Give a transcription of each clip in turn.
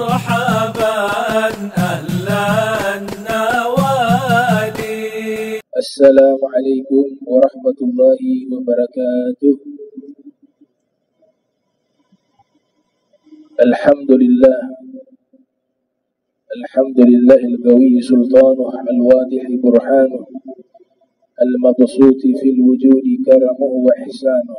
مرحبا أهلا النوادي. السلام عليكم ورحمة الله وبركاته. الحمد لله القوي سلطانه، الواضح برهانه، المبسوط في الوجود كرمه وحسانه،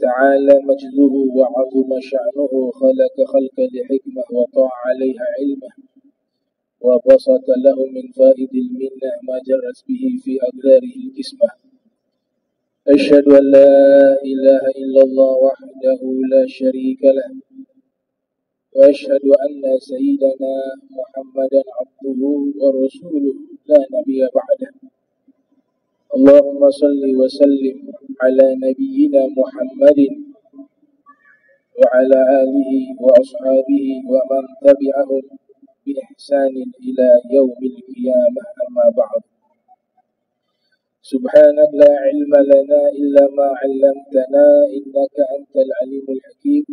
تعالى مجده وعظم شأنه، خلق خلق لحكمة وطاع عليها علمه، وبسط له من فائد المنة ما جرت به في أقداره القسمة. أشهد أن لا إله إلا الله وحده لا شريك له، وأشهد أن سيدنا محمدا عبده ورسوله لا نبي بعده. اللهم صل وسلم على نبينا محمد وعلى آله وأصحابه ومن تبعهم بإحسان إلى يوم القيامة. أما بعد، سبحانك لا علم لنا إلا ما علمتنا إنك أنت العليم الحكيم.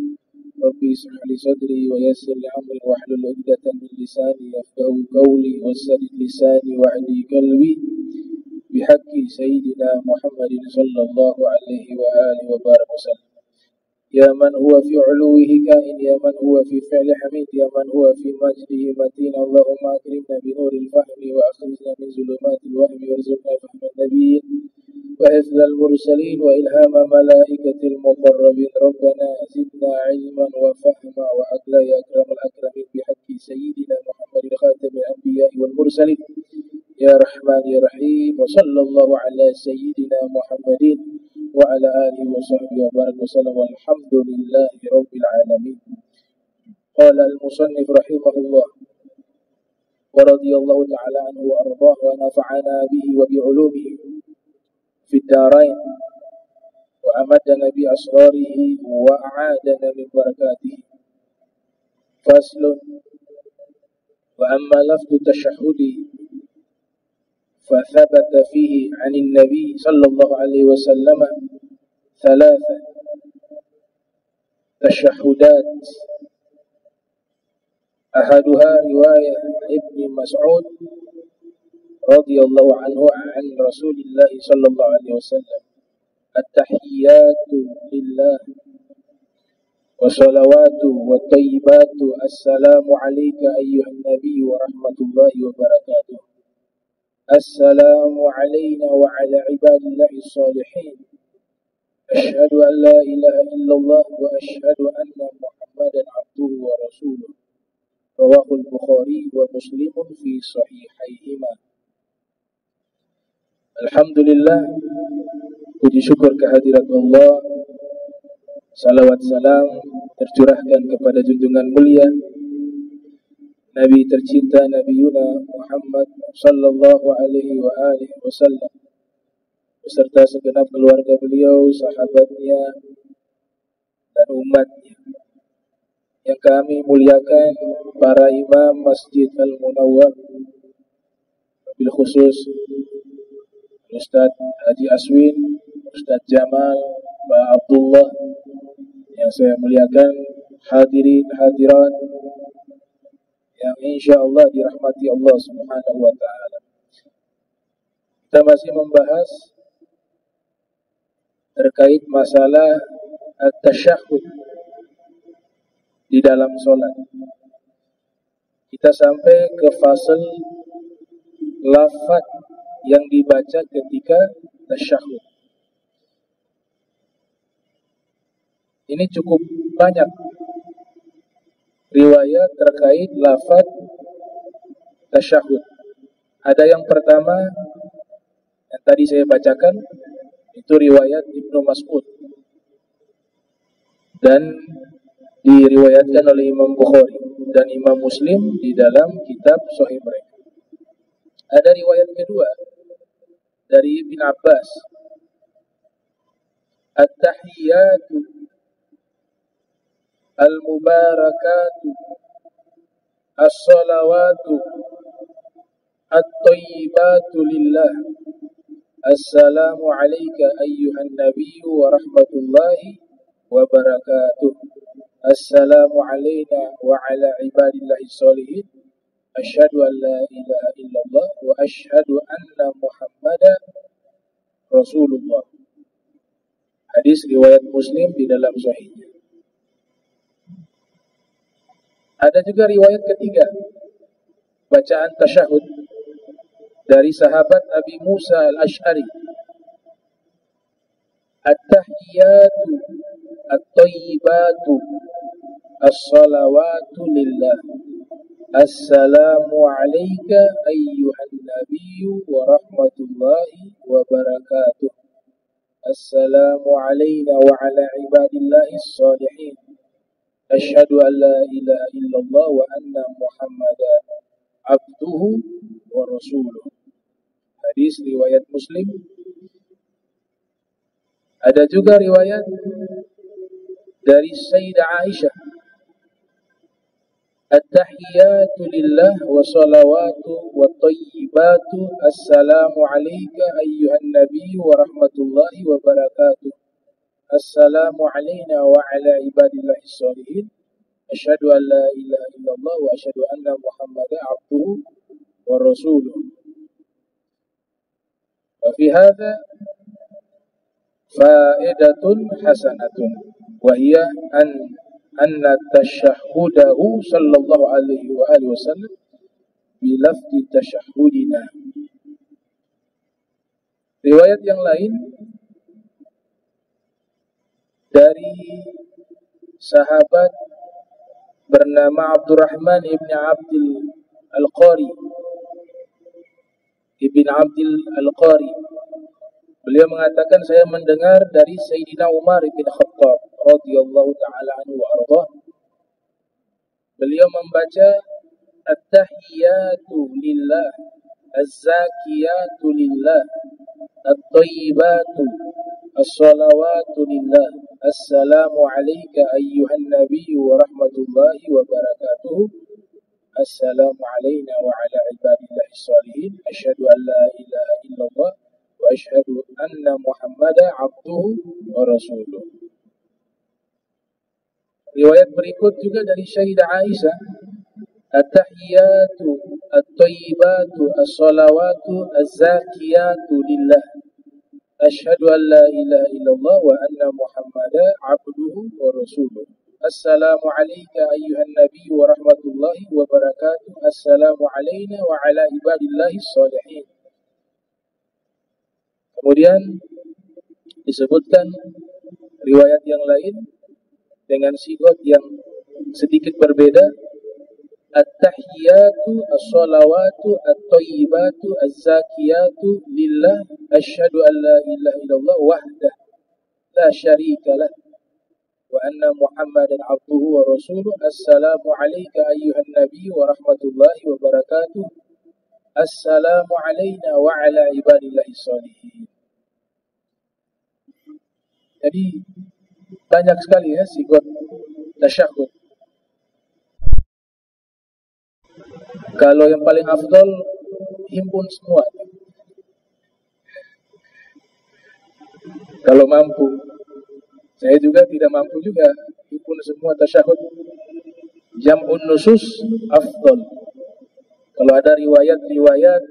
ربي اشرح لي صدري ويسر لي أمري واحلل عقدة من لساني يفقهوا قولي وسدد لساني واهدي قلبي بحق سيدنا محمد صلى الله عليه وآله وبارك وسلم. يا من هو في علوه كائن، يا من هو في فعل حميد، يا من هو في مجده متين. اللهم أكرمنا بنور الفهم وأخرجنا من ظلمات الوهم وارزقنا فهم النبيين وحفظ المرسلين وإلهام ملائكة المقربين. ربنا زدنا علما وفهما وعقلا يا أكرم الأكرمين بحق سيدنا محمد خاتم الأنبياء والمرسلين. يا رحمن يا رحيم، وصلى الله على سيدنا محمد وعلى آله وصحبه وبارك وسلم، والحمد لله رب العالمين. قال المصنف رحمه الله ورضي الله تعالى عنه وأرضاه ونفعنا به وبعلومه في الدارين، وأمدنا بأسراره وأعادنا من بركاته. فصل: وأما لفظ التشهد فثبت فيه عن النبي صلى الله عليه وسلم 3 تشهدات. أحدها رواية ابن مسعود رضي الله عنه عن رسول الله صلى الله عليه وسلم: التحيات لله والصلوات والطيبات السلام عليك أيها النبي ورحمة الله وبركاته. السلام علينا وعلى عباد الله الصالحين. أشهد أن لا إله إلا الله وأشهد أن محمدا عبده ورسوله. رواه البخاري ومسلم في صحيحيهما. Alhamdulillah, puji syukur kehadirat Allah, salawat salam tercurahkan kepada junjungan mulia Nabi tercinta Nabi Yuna Muhammad sallallahu alaihi wa alihi wasallam beserta segenap keluarga beliau, sahabatnya dan umatnya. Yang kami muliakan para imam Masjid Al-Munawwar, bil khusus Ustaz Haji Aswin, Ustaz Jamal, Pak Abdullah, yang saya muliakan, hadirin hadirat yang insyaAllah dirahmati Allah Subhanahu wa ta'ala. Kita masih membahas terkait masalah at-tasyahud di dalam sholat. Kita sampai ke fasal lafaz yang dibaca ketika tasyahud. Ini cukup banyak riwayat terkait lafaz tasyahud. Ada yang pertama yang tadi saya bacakan, itu riwayat Ibnu Mas'ud dan diriwayatkan oleh Imam Bukhari dan Imam Muslim di dalam kitab Sahih mereka. Ada riwayat kedua dari Ibn Abbas: at-tahiyyatu al-mubarakatu as-salawatu at-tayyibatu lillah. Assalamu alayka ayyuhan nabiyyu wa rahmatullahi wa barakatuh. Assalamu alayna wa ala ibadillahi sholihin. Asyhadu an la ilaha illallah wa asyhadu anna Muhammadan Rasulullah. Hadis riwayat Muslim di dalam sahihnya. Ada juga riwayat ketiga, bacaan tasyahud dari sahabat Abi Musa al-Ash'ari. At-tahiyyatu at-tayyibatu as-salawatu lillah. Assalamu alayka ayyuhan nabiyyu wa rahmatullahi wa barakatuh. Assalamu alayna wa ala ibadillahi s-salihin. Asyhadu an la ilaha illallah wa anna Muhammadan abduhu wa rasuluh. Hadis riwayat Muslim. Ada juga riwayat dari Sayyidah Aisyah. At-tahiyyatu lillah wa salawatu wa tayyibatu. Assalamu alayka ayyuhan nabiyyu wa rahmatullahi wa barakatuh. Assalamu alayna wa ala ibadillahi sholihin. Asyhadu an la ilaha illallah wa asyhadu anna Muhammadan abduhu wa rasuluh. Wa fi hadha fa'idatun hasanatun wa hiya anna tashahhudahu sallallahu alaihi wa alihi wasallam bi lafzi tashahhudina. Riwayat yang lain dari sahabat bernama Abdurrahman ibn Abdul Al-Qari. Beliau mengatakan, saya mendengar dari Sayyidina Umar bin Khattab radhiyallahu ta'ala anhu wa ardhah. Beliau membaca at-tahiyyatu lillah, az-zakiyatu lillah, at-tayyibatu, as-salawatu lillah. Assalamu alayka ayyuhan nabiyyu wa rahmatullahi wa barakatuh. Assalamu alayna wa ala ibadillahi sholihin. Asyhadu an la ilaha illallah wa asyhadu anna Muhammadan abduhu wa rasuluh. Riwayat berikut juga dari Sayyidah Aisyah. At-tahiyyatu at-tayyibatu as-salawatu az-zakiyatu lillah. Asyhadu an la ilaha illallah wa anna Muhammadan abduhu wa rasuluh. Assalamu alayka ayyuhan nabiyyu wa rahmatullahi wa barakatuh. Assalamu alayna wa ala ibadillahi sholihin. Kemudian disebutkan riwayat yang lain dengan sigot yang sedikit berbeda. At-tahiyyatu as-salawatu at-tayyibatu az-zakiyatu lillah. Asyhadu an la ilaha illallah wahdah la syarika lah wa anna Muhammadan abduhu wa rasuluh. Assalamu alayka ayyuhan nabiyyu wa rahmatullahi wa barakatuh. Assalamu alayna wa ala ibadillahi sholihin. Jadi banyak sekali ya sigot tasyahud. Kalau yang paling afdol himpun semua. Kalau mampu. Saya juga tidak mampu juga himpun semua tasyahud. Jam'un nusus afdol. Kalau ada riwayat-riwayat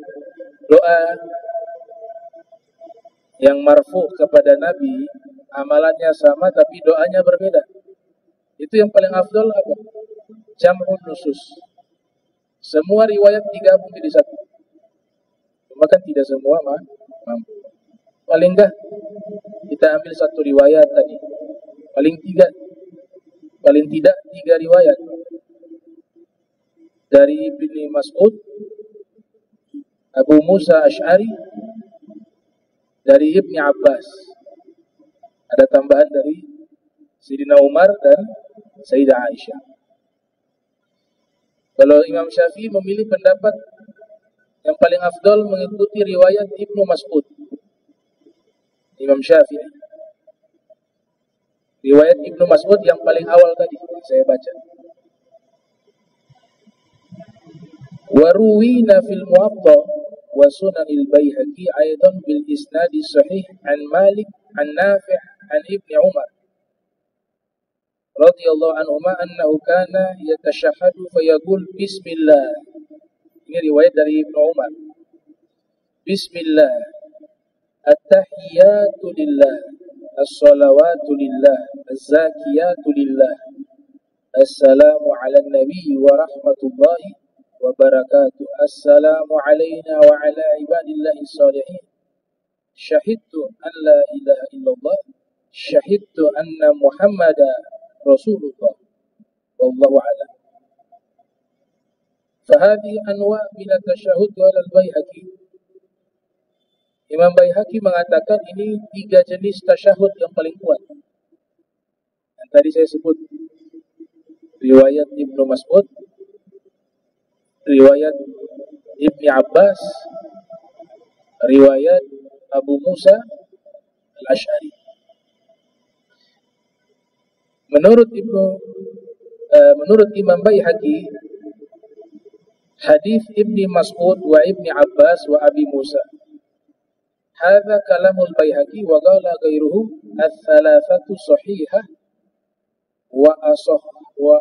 doa yang marfu kepada Nabi, amalannya sama tapi doanya berbeda. Itu yang paling afdol apa? Jam'un nusus. Semua riwayat digabung jadi satu. Cuma kan tidak semua mampu. Paling enggak kita ambil satu riwayat tadi. Paling tidak tiga riwayat. Dari Ibnu Mas'ud, Abu Musa Ash'ari, dari Ibnu Abbas. Ada tambahan dari Sayyidina Umar dan Sayyidah Aisyah. Kalau Imam Syafi'i memilih pendapat yang paling afdol mengikuti riwayat Ibnu Mas'ud. Imam Syafi'i. Riwayat Ibnu Mas'ud yang paling awal tadi saya baca. Wa ruwina fil Muwatta wa Sunanil Baihaqi aidan bil isnadi sahih an Malik an Nafi' an Ibnu Umar radhiyallahu anhuma annahu kana yatashahhadu fayaqul bismillah. Ini riwayat dari Ibnu Umar. Bismillah, at-tahiyyatu lillah, as-salawatu lillah, az-zakiyatu lillah, assalamu ala nabi wa rahmatullahi wa barakatuh, assalamu alayna wa ala ibadillahi salihin, syahidtu an la ilaha illallah, syahidtu anna muhammada rasulullah, wallahu a'lam. Fahadi anwa' min at-tashahhud wal Baihaqi. Imam Baihaqi mengatakan ini 3 jenis tasyahud yang paling kuat. Yang tadi saya sebut, riwayat Ibnu Mas'ud, riwayat Ibni Abbas, riwayat Abu Musa Al-Asy'ari. Menurut Imam Baihaqi, hadis Ibni Mas'ud wa Ibni Abbas wa Abi Musa, hadza kalamul Baihaqi wa qala ghairuhu ats-tsalatsatu sahihah wa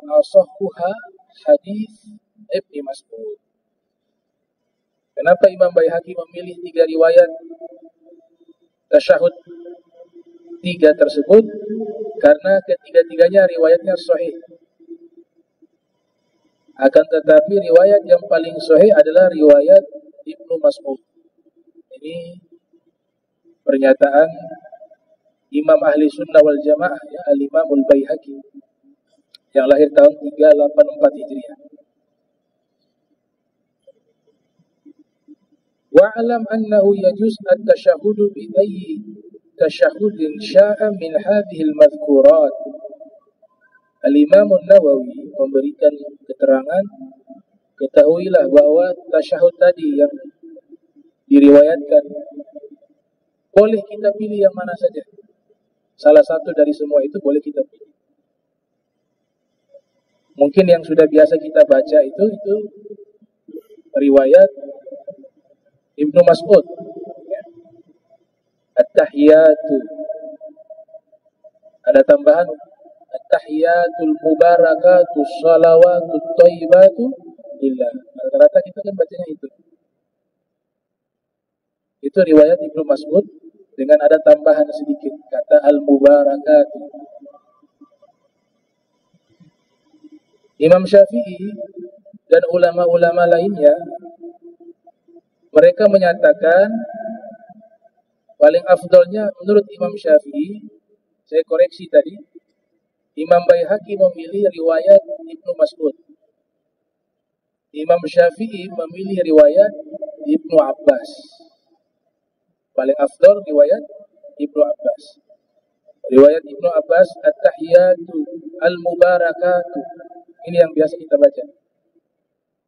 asahhuha hadis Ibni Mas'ud. Kenapa Imam Baihaqi memilih 3 riwayat tasyahud 3 tersebut? Karena ketiga-tiganya riwayatnya sahih. Akan tetapi riwayat yang paling sahih adalah riwayat Ibnu Mas'ud. Ini pernyataan Imam Ahli Sunnah wal Jamaah, ya, Al-Imamul Baihaqi, yang lahir tahun 384 Hijriah. Wa'alam annahu yajuz at-tashahhudu bi ayyi tashahhudin sya'a min hadhihi al-madhkurat. Al-Imam An-Nawawi memberikan keterangan, ketahuilah bahwa tasyahud tadi yang diriwayatkan boleh kita pilih yang mana saja. Salah satu dari semua itu boleh kita pilih. Mungkin yang sudah biasa kita baca itu riwayat Ibnu Mas'ud, at-tahiyatu, ada tambahan at-tahiyatul mubarakatus salawatut thayyibatu lillah. Rata-rata kita kan bacanya itu. Itu riwayat Ibnu Mas'ud dengan ada tambahan sedikit kata al-mubarakatu. Imam Syafi'i dan ulama-ulama lainnya, mereka menyatakan paling afdalnya menurut Imam Syafi'i, saya koreksi tadi, Imam Baihaqi memilih riwayat Ibnu Mas'ud. Imam Syafi'i memilih riwayat Ibnu Abbas. Paling afdal riwayat Ibnu Abbas. Riwayat Ibnu Abbas, at-tahiyatu al-mubarakatu. Ini yang biasa kita baca.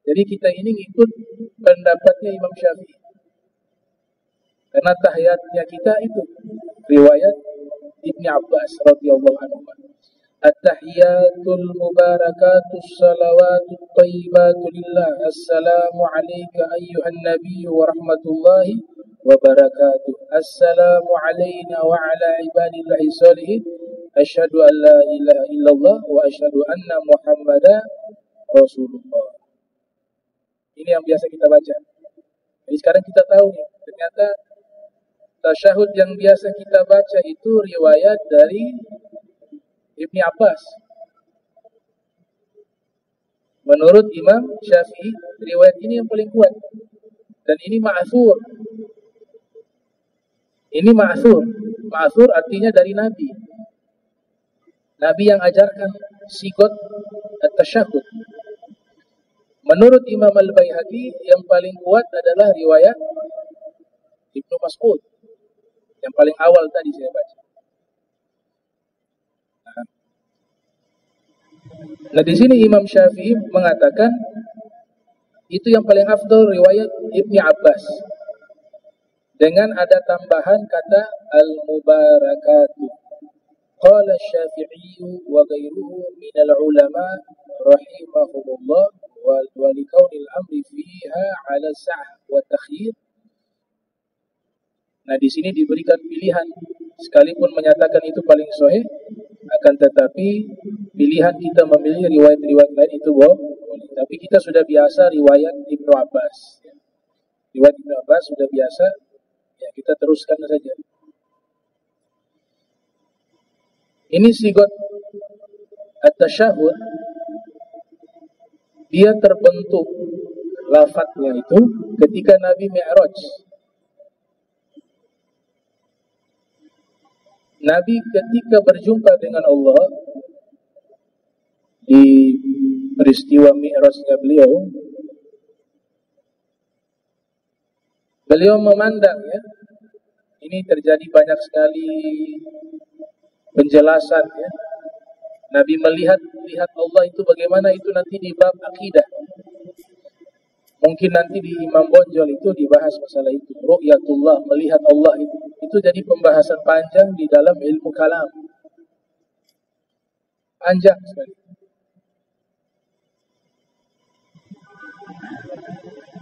Jadi kita ini ngikut pendapatnya Imam Syafi'i. Karena tahiyatnya kita itu riwayat Ibni Abbas radhiyallahu anhu. At-tahiyatul mubarakatus salawatut thayyibatu lillah. Assalamu alayka ayyuhan nabiyyu wa rahmatullahi wa barakatuh. Assalamu alayna wa ala ibadillahi salihin. Asyhadu an la ilaha illallah wa asyhadu anna Muhammadan Rasulullah. Ini yang biasa kita baca. Jadi sekarang kita tahu nih, ternyata tasyahud yang biasa kita baca itu riwayat dari Ibni Abbas. Menurut Imam Syafi'i, riwayat ini yang paling kuat. Dan ini ma'thur. Ini ma'thur. Ma'thur artinya dari Nabi. Nabi yang ajarkan sigot at-tasyahud. Menurut Imam Al-Baihaqi, yang paling kuat adalah riwayat Ibnu Mas'ud. Yang paling awal tadi saya baca. Nah, di sini Imam Syafi'i mengatakan itu yang paling afdal riwayat Ibni Abbas. Dengan ada tambahan kata al-mubarakatuh. Qala Syafi'i wa ghairuhu minal ulama rahimahumullah wa likaunil amri fiha ala sah' wa takhir. Nah, di sini diberikan pilihan sekalipun menyatakan itu paling sahih, akan tetapi pilihan kita memilih riwayat-riwayat lain itu boleh. Tapi kita sudah biasa riwayat Ibnu Abbas. Riwayat Ibnu Abbas sudah biasa, ya kita teruskan saja. Ini sigot at-tasyahud, dia terbentuk lafadznya itu ketika Nabi Mi'raj. Nabi ketika berjumpa dengan Allah di peristiwa Mi'rajnya beliau memandang, ya, ini terjadi banyak sekali penjelasan, ya. Nabi melihat Allah itu bagaimana, itu nanti di bab akidah. Mungkin nanti di Imam Bonjol itu dibahas masalah itu. Ru'yatullah, melihat Allah itu jadi pembahasan panjang di dalam ilmu kalam. Panjang sekali.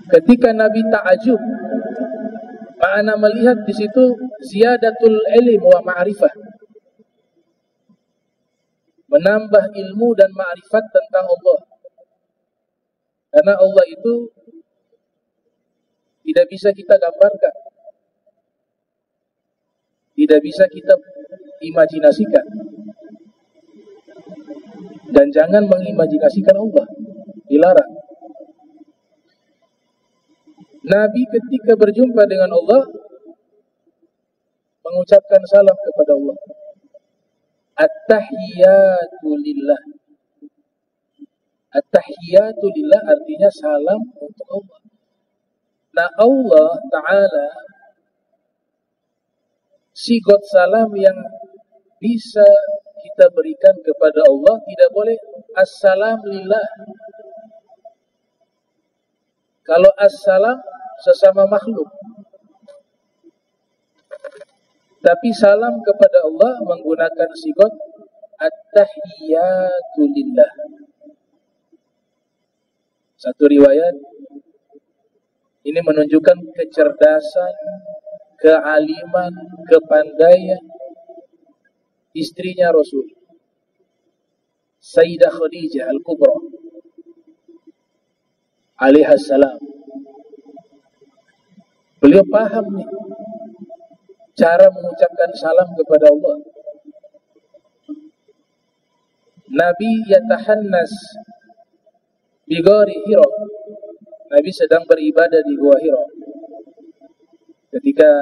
Ketika Nabi ta'ajub, makna melihat di situ ziyadatul ilm wa ma'rifah. Menambah ilmu dan ma'rifat tentang Allah. Karena Allah itu tidak bisa kita gambarkan, tidak bisa kita imajinasikan, dan jangan mengimajinasikan Allah, dilarang. Nabi ketika berjumpa dengan Allah mengucapkan salam kepada Allah. At-tahiyyatu lillah. At-tahiyyatu lillah artinya salam untuk Allah. Nah, Allah Ta'ala sigot salam yang bisa kita berikan kepada Allah tidak boleh assalam lillah. Kalau assalam sesama makhluk, tapi salam kepada Allah menggunakan sigot at-tahiyyatu lillah. Satu riwayat ini menunjukkan kecerdasan, kealiman, kepandaian istrinya Rasul, Sayyidah Khadijah Al-Kubra alaihassalam. Beliau paham nih cara mengucapkan salam kepada Allah. Nabi yatahannas bi ghari Hira. Nabi sedang beribadah di Gua Hira ketika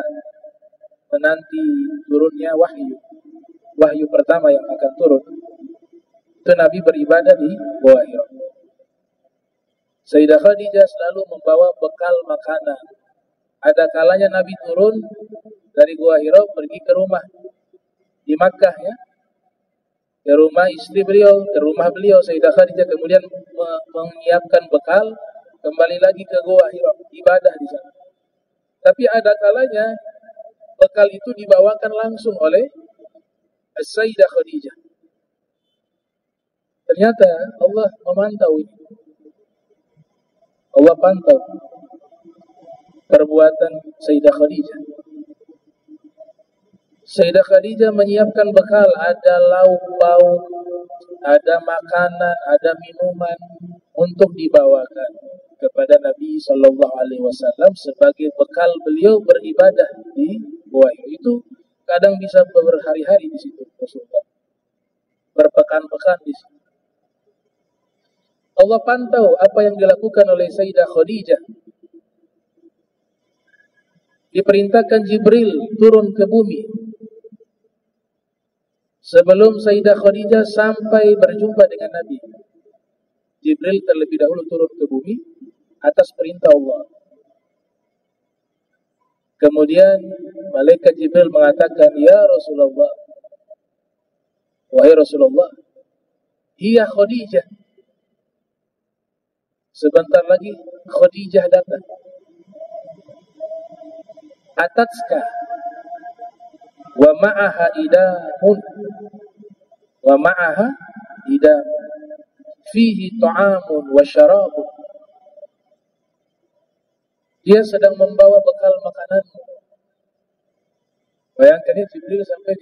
menanti turunnya wahyu pertama yang akan turun. Itu Nabi beribadah di Gua Hira. Sayyidah Khadijah selalu membawa bekal makanan. Ada kalanya Nabi turun dari Gua Hira pergi ke rumah di Makkah, ya, ke rumah istri beliau, ke rumah beliau Sayyidah Khadijah, kemudian menyiapkan bekal, kembali lagi ke Gua Hira, ibadah di sana. Tapi ada kalanya bekal itu dibawakan langsung oleh Sayyidah Khadijah. Ternyata Allah memantau ini. Allah pantau perbuatan Sayyidah Khadijah. Sayyidah Khadijah menyiapkan bekal, ada lauk pauk, ada makanan, ada minuman untuk dibawakan kepada Nabi Sallallahu Alaihi Wasallam sebagai bekal beliau beribadah di Gua Hira. Itu kadang bisa berhari-hari di situ Rasulullah, berpekan-pekan di situ. Allah pantau apa yang dilakukan oleh Sayyidah Khadijah. Diperintahkan Jibril turun ke bumi sebelum Sayyidah Khadijah sampai berjumpa dengan Nabi. Jibril terlebih dahulu turun ke bumi atas perintah Allah. Kemudian malaikat Jibril mengatakan, "Ya Rasulullah, wahai Rasulullah, hiya Khadijah." Sebentar lagi Khadijah datang. Atatska wa ma'aha idamun wa ma'aha idam fihi ta'amun wa syarabun. Dia sedang membawa bekal makanan Bayangkan ya, Jibril sampai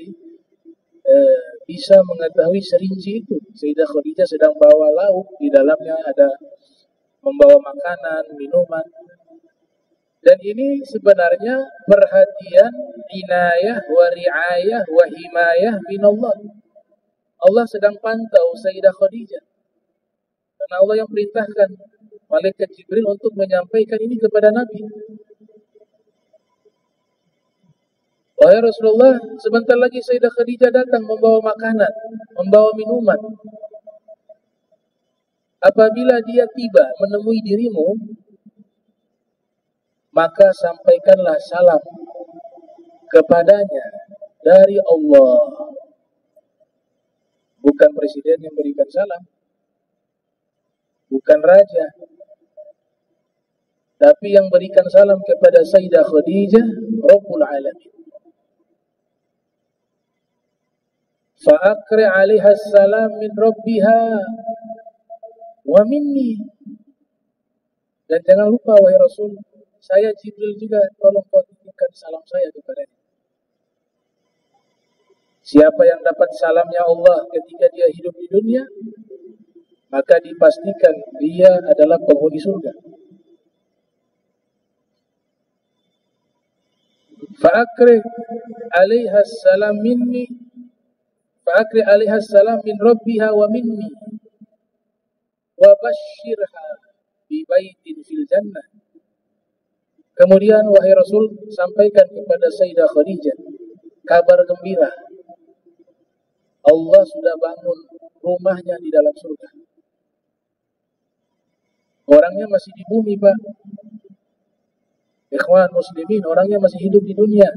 bisa mengetahui serinci itu. Sayyidah Khadijah sedang bawa lauk, di dalamnya ada membawa makanan, minuman. Dan ini sebenarnya perhatian, inayah, wa riayah, wa himayah minallah. Allah sedang pantau Sayyidah Khadijah. Karena Allah yang perintahkan malaikat Jibril untuk menyampaikan ini kepada Nabi. Wahai Rasulullah, sebentar lagi Sayyidah Khadijah datang membawa makanan, membawa minuman. Apabila dia tiba menemui dirimu, maka sampaikanlah salam kepadanya dari Allah. Bukan presiden yang berikan salam, bukan raja, tapi yang berikan salam kepada Sayyidah Khadijah, Rabbul Alamin. Fa'akri 'alaiha salam min rabbiha wa minni. Dan jangan lupa wahai Rasul, saya Jibril juga, tolong kau titipkan salam saya kepadanya. Siapa yang dapat salamnya Allah ketika dia hidup di dunia, maka dipastikan dia adalah penghuni surga. Fa'akri 'alaiha salam minni, fa'akri 'alaiha salam min rabbiha wa minni, wa basyirha bi baitin fil jannah. Kemudian wahai Rasul, sampaikan kepada Sayyidah Khadijah kabar gembira. Allah sudah bangun rumahnya di dalam surga. Orangnya masih di bumi, Pak. Ikhwan muslimin, orangnya masih hidup di dunia.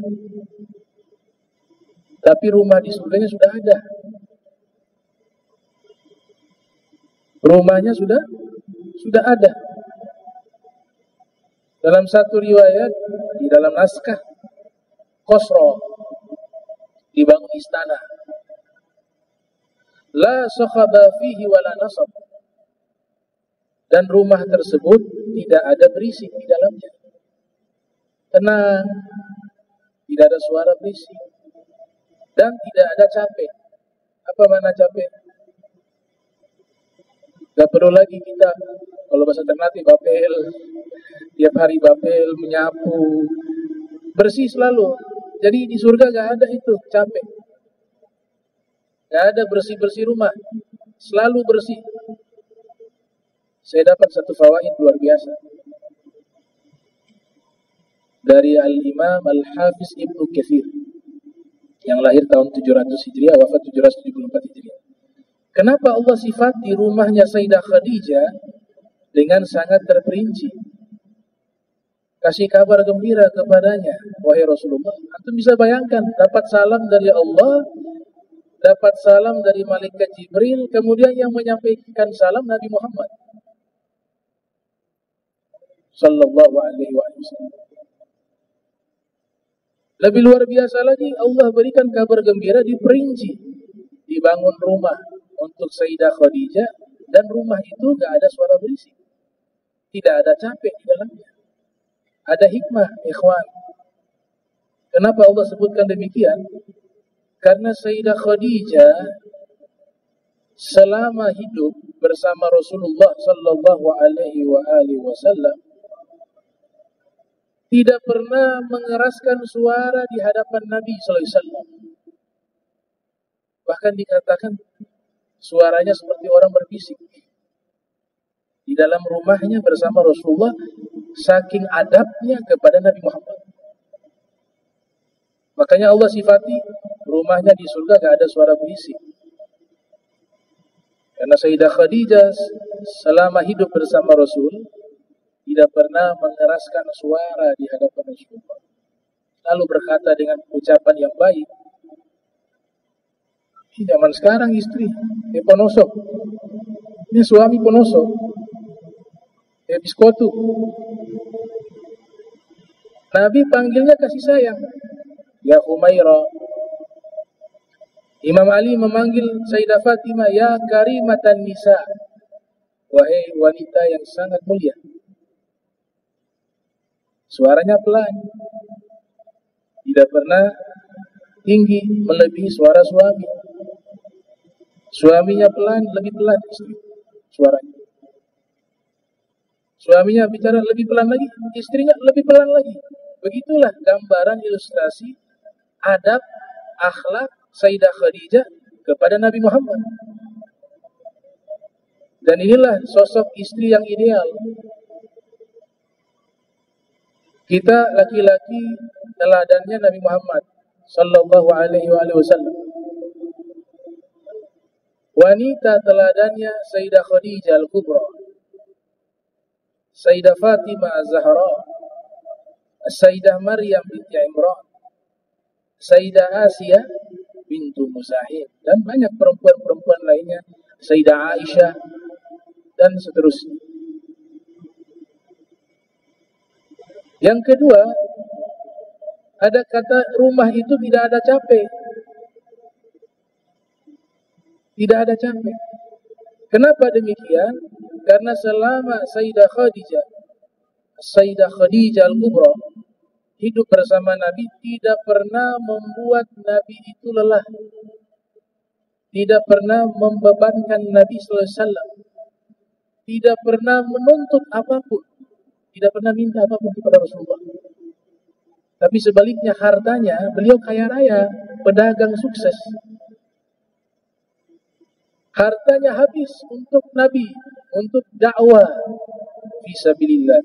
Tapi rumah di surganya sudah ada. Rumahnya sudah ada. Dalam satu riwayat, di dalam naskah, Qasra, dibangun istana. La sakhaba fihi wala nasab. Dan rumah tersebut tidak ada berisik di dalamnya. Tenang, tidak ada suara berisik, dan tidak ada capek. Apa makna capek? Gak perlu lagi kita, kalau bahasa Ternate, bapel, tiap hari bapel, menyapu, bersih selalu. Jadi di surga gak ada itu, capek. Gak ada bersih-bersih rumah, selalu bersih. Saya dapat satu fawaid luar biasa dari Al-Imam Al-Hafiz Ibnu Katsir yang lahir tahun 700 Hijriah, wafat 774 Hijriah. Kenapa Allah sifati rumahnya Sayyidah Khadijah dengan sangat terperinci? Kasih kabar gembira kepadanya, wahai Rasulullah. Antum bisa bayangkan, dapat salam dari Allah, dapat salam dari malaikat Jibril, kemudian yang menyampaikan salam Nabi Muhammad sallallahu alaihi wasallam. Lebih luar biasa lagi, Allah berikan kabar gembira, diperinci, dibangun rumah untuk Sayyidah Khadijah, dan rumah itu gak ada suara berisik, tidak ada capek di dalamnya. Ada hikmah, ikhwan. Kenapa Allah sebutkan demikian? Karena Sayyidah Khadijah selama hidup bersama Rasulullah sallallahu alaihi wasallam tidak pernah mengeraskan suara di hadapan Nabi sallallahu alaihi wasallam. Bahkan dikatakan suaranya seperti orang berbisik di dalam rumahnya bersama Rasulullah, saking adabnya kepada Nabi Muhammad. Makanya Allah sifati rumahnya di surga gak ada suara berisik. Karena Sayyidah Khadijah selama hidup bersama Rasul tidak pernah mengeraskan suara di hadapan Rasulullah. Lalu berkata dengan ucapan yang baik. Ini zaman sekarang istri, ponosok. Ini suami ponosok. Biskotu. Nabi panggilnya kasih sayang. Ya Humaira. Imam Ali memanggil Sayyidah Fatimah, ya karimatan nisa. Wahai wanita yang sangat mulia. Suaranya pelan. Tidak pernah tinggi melebihi suara suami. Suaminya pelan, lebih pelan istri suaranya. Suaminya bicara lebih pelan lagi, istrinya lebih pelan lagi. Begitulah gambaran ilustrasi adab akhlak Sayyidah Khadijah kepada Nabi Muhammad. Dan inilah sosok istri yang ideal. Kita laki-laki teladannya Nabi Muhammad sallallahu alaihi wasallam. Wanita teladannya Sayyidah Khadijah Al-Kubra, Sayyidah Fatimah Az-Zahra, Sayyidah Maryam binti Imran, Sayyidah Asia bintu Musahim, dan banyak perempuan-perempuan lainnya, Sayyidah Aisyah, dan seterusnya. Yang kedua, ada kata rumah itu tidak ada capek. Tidak ada capek. Kenapa demikian? Karena selama Sayyidah Khadijah Al-Kubra hidup bersama Nabi, tidak pernah membuat Nabi itu lelah. Tidak pernah membebankan Nabi sallallahu alaihi wasallam. Tidak pernah menuntut apapun. Tidak pernah minta apapun kepada Rasulullah. Tapi sebaliknya hartanya, beliau kaya raya, pedagang sukses. Hartanya habis untuk Nabi, untuk dakwah fisabilillah.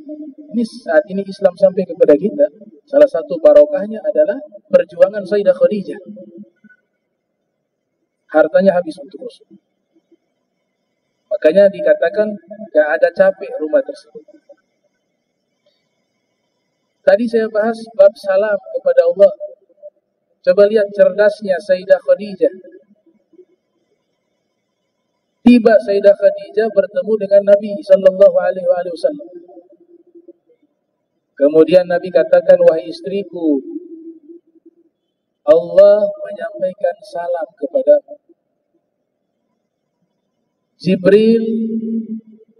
Ini saat ini Islam sampai kepada kita, salah satu barokahnya adalah perjuangan Sayyidah Khadijah. Hartanya habis untuk Rasul. Makanya dikatakan gak ada capek rumah tersebut. Tadi saya bahas bab salam kepada Allah. Coba lihat cerdasnya Sayyidah Khadijah. Tiba Sayyidah Khadijah bertemu dengan Nabi sallallahu alaihi wasallam. Kemudian Nabi katakan, wahai istriku, Allah menyampaikan salam kepadamu. Jibril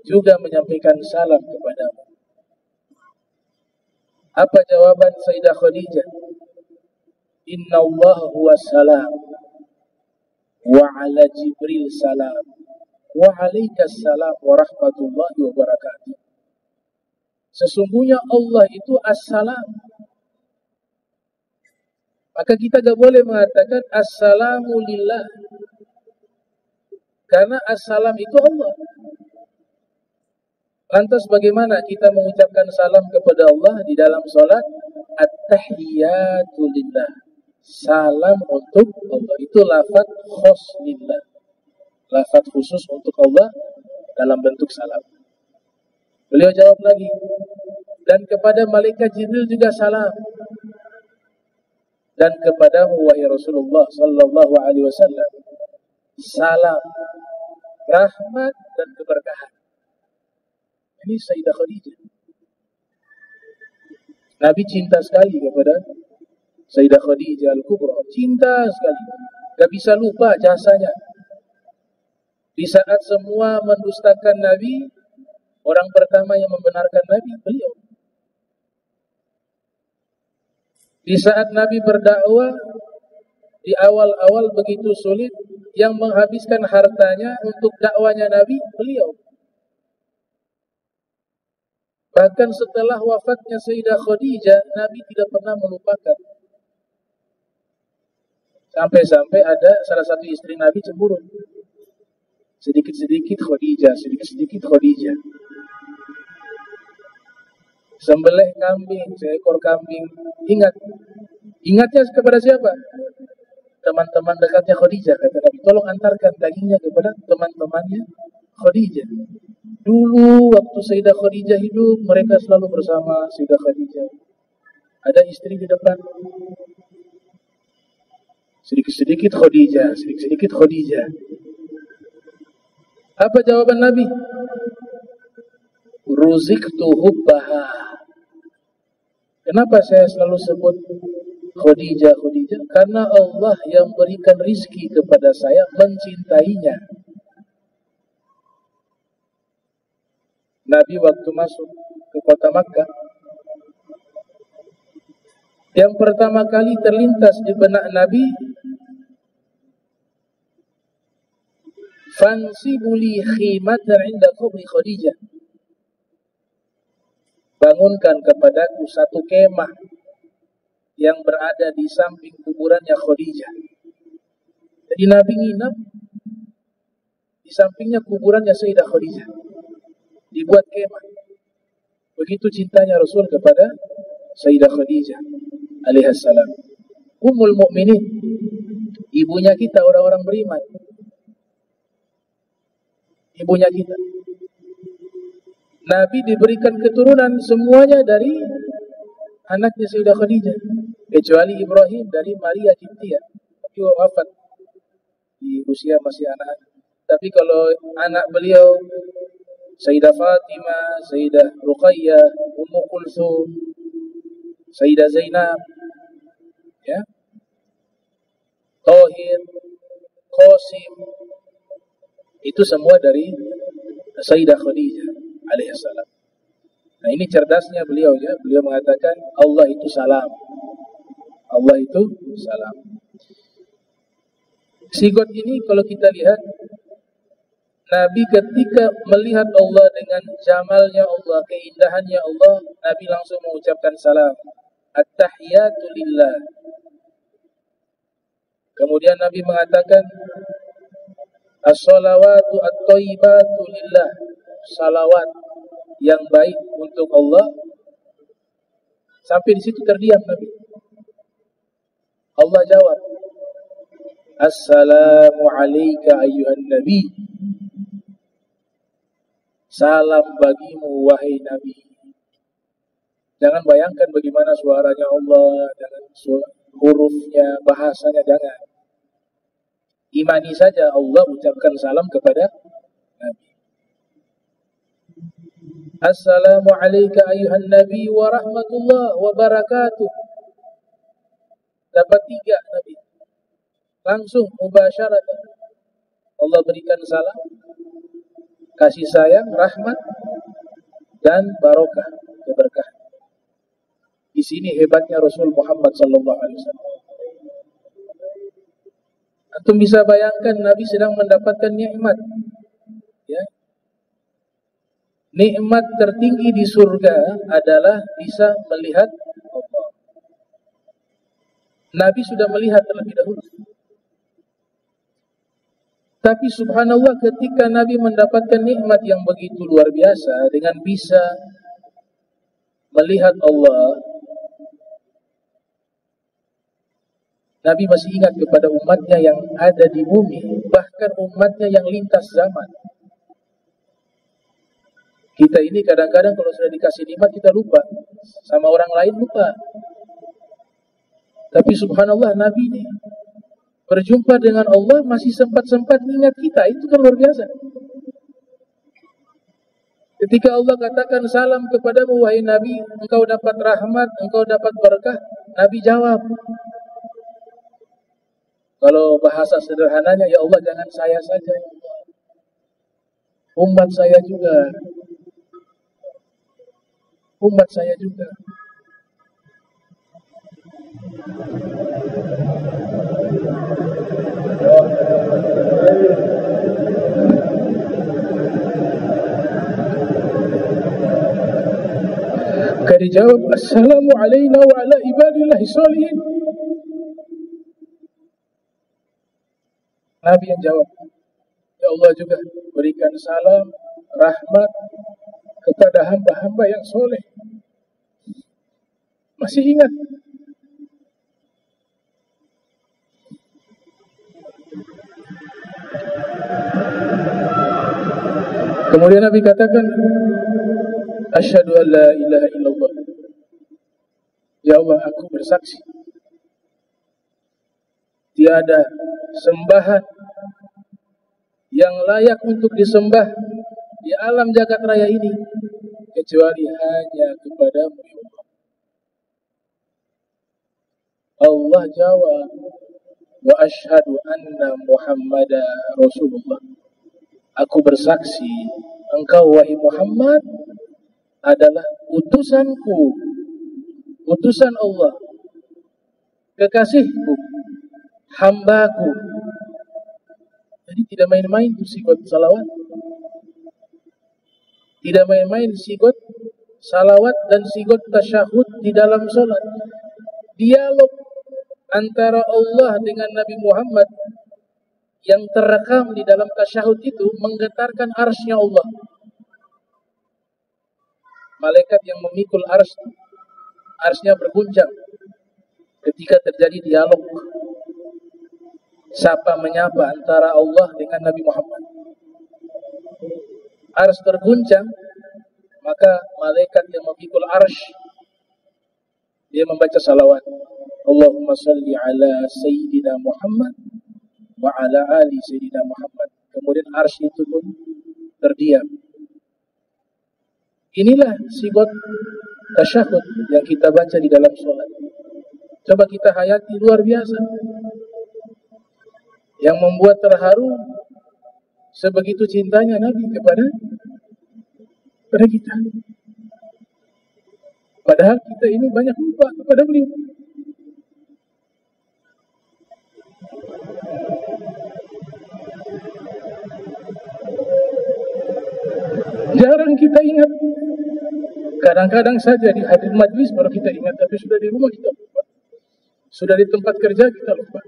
juga menyampaikan salam kepadamu. Apa jawaban Sayyidah Khadijah? Inna Allah huwa salam, wa ala Jibril salam, wa alaikas salam wa rahmatullahi wa barakatuh. Sesungguhnya Allah itu as-salam. Maka kita gak boleh mengatakan assalamu lillah, karena as-salam itu Allah. Lantas bagaimana kita mengucapkan salam kepada Allah di dalam sholat? At-tahiyyatu lillah. Salam untuk Allah. Itu lafaz khos lillah. Lafaz khusus untuk Allah dalam bentuk salam. Beliau jawab lagi, dan kepada malaikat Jibril juga salam, dan kepadamu wahai Rasulullah sallallahu alaihi wasallam salam, rahmat dan keberkahan. Ini Sayyidah Khadijah. Nabi cinta sekali kepada Sayyidah Khadijah Al-Kubra, cinta sekali, gak bisa lupa jasanya. Di saat semua mendustakan Nabi, orang pertama yang membenarkan Nabi beliau. Di saat Nabi berdakwah, di awal-awal begitu sulit, yang menghabiskan hartanya untuk dakwanya Nabi beliau. Bahkan setelah wafatnya Sayyidah Khadijah, Nabi tidak pernah melupakan. Sampai-sampai ada salah satu istri Nabi cemburu. Sedikit-sedikit Khadijah, sedikit-sedikit Khadijah. Sembelih kambing, seekor kambing. Ingatnya kepada siapa? Teman-teman dekatnya Khadijah, kata Nabi. Tolong antarkan dagingnya kepada teman-temannya Khadijah. Dulu waktu Sayyidah Khadijah hidup, mereka selalu bersama Sayyidah Khadijah. Ada istri di depan. Sedikit-sedikit Khadijah, sedikit-sedikit Khadijah. Apa jawaban Nabi? Ruziktu hubbaha. Kenapa saya selalu sebut Khadijah, Khadijah? Karena Allah yang berikan rizki kepada saya mencintainya. Nabi waktu masuk ke kota Makkah, Yang pertama kali terlintas di benak Nabi, fansibuli khimatan inda qabri Khadijah. Bangunkan kepadaku satu kemah yang berada di samping kuburannya Khadijah. Jadi Nabi nginap di sampingnya kuburannya Sayyidah Khadijah. Dibuat kemah. Begitu cintanya Rasul kepada Sayyidah Khadijah alaihissalam. Ummul Mukminin, ibunya kita orang-orang beriman. Ibunya kita. Nabi diberikan keturunan semuanya dari anaknya Sayyidah Khadijah, kecuali Ibrahim dari Maria Kiptiah. Beliau wafat di usia masih anak. Tapi kalau anak beliau Sayyidah Fatimah, Sayyidah Ruqayyah, Ummu Kulthum, Sayyidah Zainab, ya, Thahir, Qasim, itu semua dari Sayyidah Khadijah alaihissalam. Nah, ini cerdasnya beliau, ya. Beliau mengatakan Allah itu salam. Allah itu salam. Sigot ini kalau kita lihat, Nabi ketika melihat Allah dengan jamalnya Allah, keindahannya Allah, Nabi langsung mengucapkan salam. At-tahiyatu lillah. Kemudian Nabi mengatakan as-salawatu at-thayyibatu lillah. Salawat yang baik untuk Allah. Sampai di situ terdiam Nabi. Allah jawab, assalamu alayka ayyuhan nabi. Salam bagimu wahai Nabi. Jangan bayangkan bagaimana suaranya Allah, jangan hurufnya, bahasanya, jangan. Imani saja Allah ucapkan salam kepada Nabi. Assalamu alayka ayyuhan nabi wa rahmatullah wa barakatuh. Dapat 3 Nabi. Langsung mubasyaratan Allah berikan salam, kasih sayang, rahmat, dan barokah, keberkahan. Di sini hebatnya Rasul Muhammad sallallahu alaihi wasallam. Antum bisa bayangkan Nabi sedang mendapatkan nikmat, ya. Nikmat tertinggi di surga adalah bisa melihat Allah. Nabi sudah melihat terlebih dahulu. Tapi subhanallah, ketika Nabi mendapatkan nikmat yang begitu luar biasa dengan bisa melihat Allah, Nabi masih ingat kepada umatnya yang ada di bumi, bahkan umatnya yang lintas zaman. Kita ini kadang-kadang kalau sudah dikasih nikmat kita lupa, sama orang lain lupa. Tapi subhanallah, Nabi ini berjumpa dengan Allah masih sempat-sempat ingat kita. Itu kan luar biasa. Ketika Allah katakan salam kepadamu wahai Nabi, engkau dapat rahmat, engkau dapat berkah, Nabi jawab. Kalau bahasa sederhananya, ya Allah jangan saya saja, ya Allah. Umat saya juga. Umat saya juga. Maka dijawab, assalamu alayna wa ala ibadillahi sholihin. Nabi yang jawab, ya Allah juga berikan salam, rahmat kepada hamba-hamba yang soleh. Masih ingat? Kemudian Nabi katakan, asyhadu an la ilaha illallah. Ya Allah, aku bersaksi tiada sembahan yang layak untuk disembah di alam jagat raya ini kecuali hanya kepadamu, ya Allah. Allah jawab, wa asyhadu anna Muhammadan Rasulullah. Aku bersaksi engkau wahai Muhammad adalah utusanku, utusan Allah, kekasihku, hambaku. Jadi tidak main-main itu sigot salawat. Tidak main-main sigot salawat dan sigot tasyahud di dalam sholat. Dialog antara Allah dengan Nabi Muhammad yang terekam di dalam tasyahud itu menggetarkan arsy-Nya Allah. Malaikat yang memikul arsy-Nya berguncang ketika terjadi dialog sapa menyapa antara Allah dengan Nabi Muhammad. Arsy terguncang, maka malaikat yang memikul arsy dia membaca salawat. Allahumma salli ala Sayyidina Muhammad wa ala ali Sayyidina Muhammad. Kemudian arsy itu pun terdiam. Inilah sigot tasyahud yang kita baca di dalam sholat. Coba kita hayati, luar biasa. Yang membuat terharu sebegitu cintanya Nabi kepada kita. Padahal kita ini banyak lupa kepada beliau. Jarang kita ingat. Kadang-kadang saja di hadir majlis baru kita ingat, tapi sudah di rumah kita lupa. Sudah di tempat kerja kita lupa.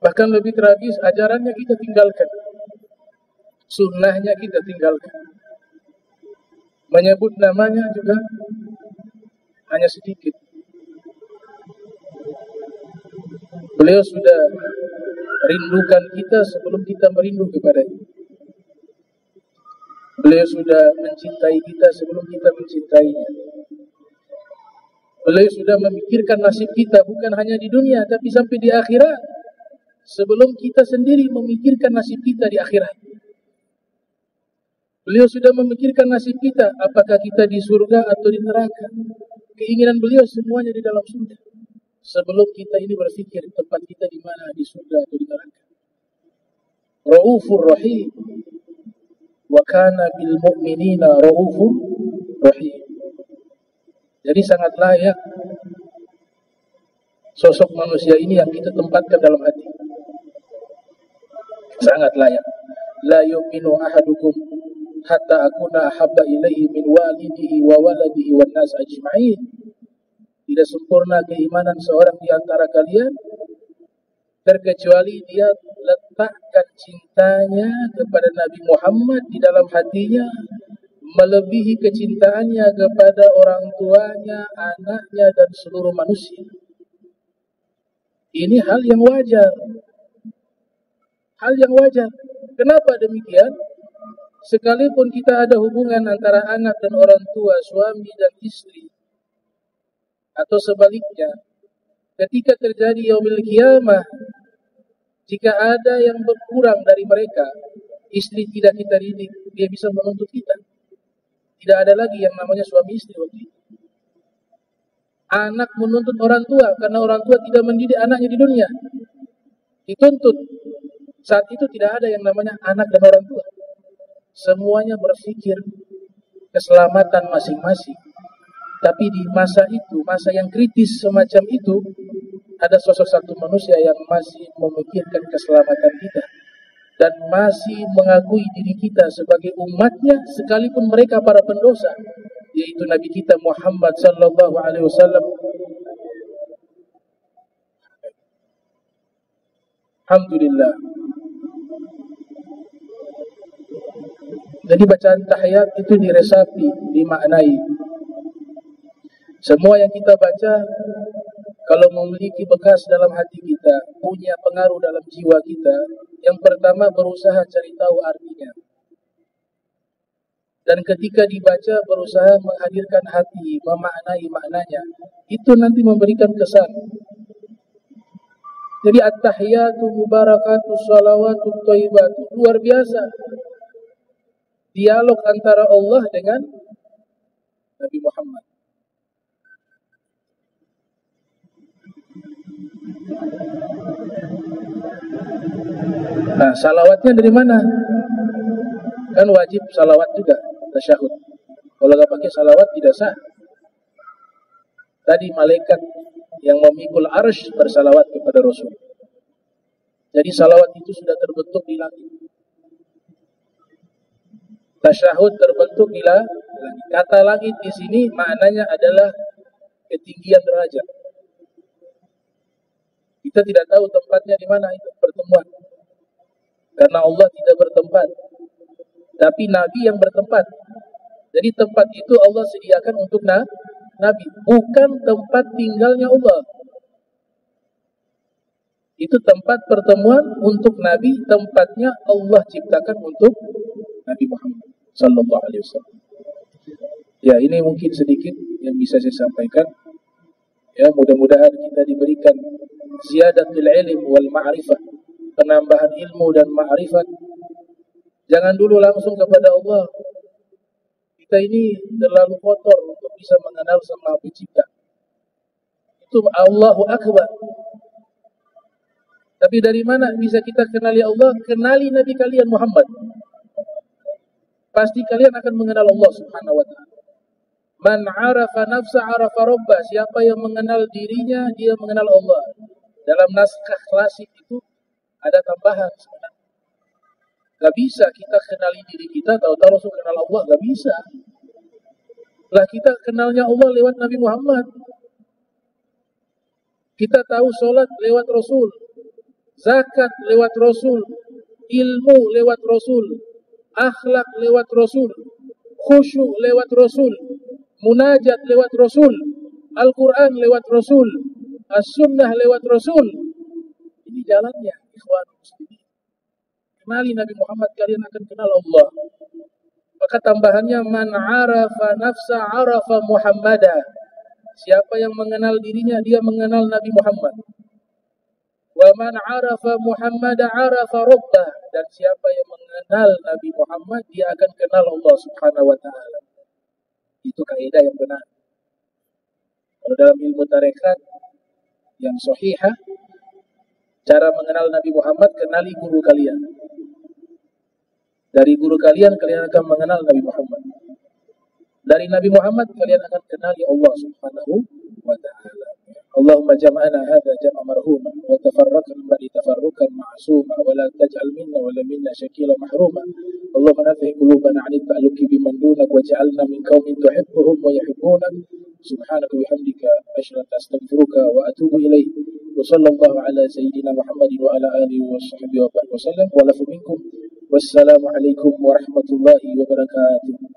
Bahkan lebih tragis, ajarannya kita tinggalkan. Sunnahnya kita tinggalkan. Menyebut namanya juga hanya sedikit. Beliau sudah rindukan kita sebelum kita merindu kepadanya. Beliau sudah mencintai kita sebelum kita mencintainya. Beliau sudah memikirkan nasib kita bukan hanya di dunia tapi sampai di akhirat, sebelum kita sendiri memikirkan nasib kita di akhirat. Beliau sudah memikirkan nasib kita, apakah kita di surga atau di neraka. Keinginan beliau semuanya di dalam surga, sebelum kita ini berpikir tempat kita di mana, di surga atau di neraka. Raufur Rahim, wa kana bil mu'minina raufur rahim. Jadi sangat layak sosok manusia ini yang kita tempatkan dalam hati. Sangat layak. La yu'minu ahadukum hatta akuna ahabba ilaihi min walidihi wa waladihi wan nas ajma'in. Tidak sempurna keimanan seorang di antara kalian terkecuali dia letakkan cintanya kepada Nabi Muhammad di dalam hatinya melebihi kecintaannya kepada orang tuanya, anaknya dan seluruh manusia. Ini hal yang wajar. Hal yang wajar. Kenapa demikian? Sekalipun kita ada hubungan antara anak dan orang tua, suami dan istri, atau sebaliknya, ketika terjadi yaumil qiyamah, jika ada yang berkurang dari mereka, istri tidak kita didik, dia bisa menuntut kita. Tidak ada lagi yang namanya suami istri waktu itu. Anak menuntut orang tua karena orang tua tidak mendidik anaknya di dunia, dituntut. Saat itu tidak ada yang namanya anak dan orang tua. Semuanya berpikir keselamatan masing-masing. Tapi di masa itu, masa yang kritis semacam itu, ada sosok satu manusia yang masih memikirkan keselamatan kita dan masih mengakui diri kita sebagai umatnya sekalipun mereka para pendosa, yaitu Nabi kita Muhammad sallallahu alaihi wasallam. Alhamdulillah. Jadi bacaan tahiyat itu diresapi, dimaknai. Semua yang kita baca kalau memiliki bekas dalam hati kita, punya pengaruh dalam jiwa kita, yang pertama berusaha cari tahu artinya. Dan ketika dibaca berusaha menghadirkan hati, memaknai maknanya. Itu nanti memberikan kesan. Jadi at-tahiyatu mubarakatu salawatu thayyibatu, luar biasa. Dialog antara Allah dengan Nabi Muhammad. Nah, salawatnya dari mana? Kan wajib salawat juga, tasyahud. Kalau nggak pakai salawat tidak sah. Tadi malaikat yang memikul arsy bersalawat kepada Rasul. Jadi salawat itu sudah terbentuk di langit. Tasyahud terbentuk di langit. Kata langit di sini maknanya adalah ketinggian derajat. Kita tidak tahu tempatnya di mana itu pertemuan. Karena Allah tidak bertempat. Tapi Nabi yang bertempat. Jadi tempat itu Allah sediakan untuk Nabi. Bukan tempat tinggalnya Allah. Itu tempat pertemuan untuk Nabi. Tempatnya Allah ciptakan untuk Nabi Muhammad sallallahu alaihi wasallam. Ya, ini mungkin sedikit yang bisa saya sampaikan. Ya, mudah-mudahan kita diberikan ziyadatul ilm wal ma'rifah, penambahan ilmu dan ma'rifat. Jangan dulu langsung kepada Allah. Kita ini terlalu kotor untuk bisa mengenal Sang Pencipta. Itu Allahu Akbar. Tapi dari mana bisa kita kenali Allah? Kenali Nabi kalian Muhammad. Pasti kalian akan mengenal Allah Subhanahu wa ta'ala. Man arafa nafsa arafa rabbah. Siapa yang mengenal dirinya, dia mengenal Allah. Dalam naskah klasik itu ada tambahan sebenarnya. Gak bisa kita kenali diri kita, tahu-tahu langsung kenal Allah. Gak bisa. Lah kita kenalnya Allah lewat Nabi Muhammad. Kita tahu sholat lewat Rasul. Zakat lewat Rasul. Ilmu lewat Rasul. Akhlak lewat Rasul. Khusyuk lewat Rasul. Munajat lewat Rasul. Al-Quran lewat Rasul. As-Sunnah lewat Rasul. Ini jalannya, ikhwan muslimin. Kenali Nabi Muhammad, kalian akan kenal Allah. Maka tambahannya, man arafa nafsa arafa Muhammadah. Siapa yang mengenal dirinya, dia mengenal Nabi Muhammad. Wa man arafa Muhammadah arafa rabbah. Dan siapa yang mengenal Nabi Muhammad, dia akan kenal Allah Subhanahu wa ta'ala. Itu kaidah yang benar. Kalau dalam ilmu tarekat yang sahihah, cara mengenal Nabi Muhammad, kenali guru kalian. Dari guru kalian, kalian akan mengenal Nabi Muhammad. Dari Nabi Muhammad, kalian akan kenali Allah Subhanahu wa ta'ala. Allahumma jam'ana hadha jam'a marhuma wa tafarraqna ba'di tafarruqan ma'suma wa la taj'al minna wa la minna shakila mahruma. Allahumma nafi' qulubana 'anil ta'alluqi biman dunak waj'alna min qaumin tuhibbuhum wa yuhibbunak. Subhanaka wa bihamdika asyhadu an la ilaha illa anta astaghfiruka wa atubu ilaik. Wa sallallahu ala sayyidina Muhammadin wa ala alihi wa sahbihi wa sallam wa lafu minkum. Wassalamu alaikum warahmatullahi wabarakatuh.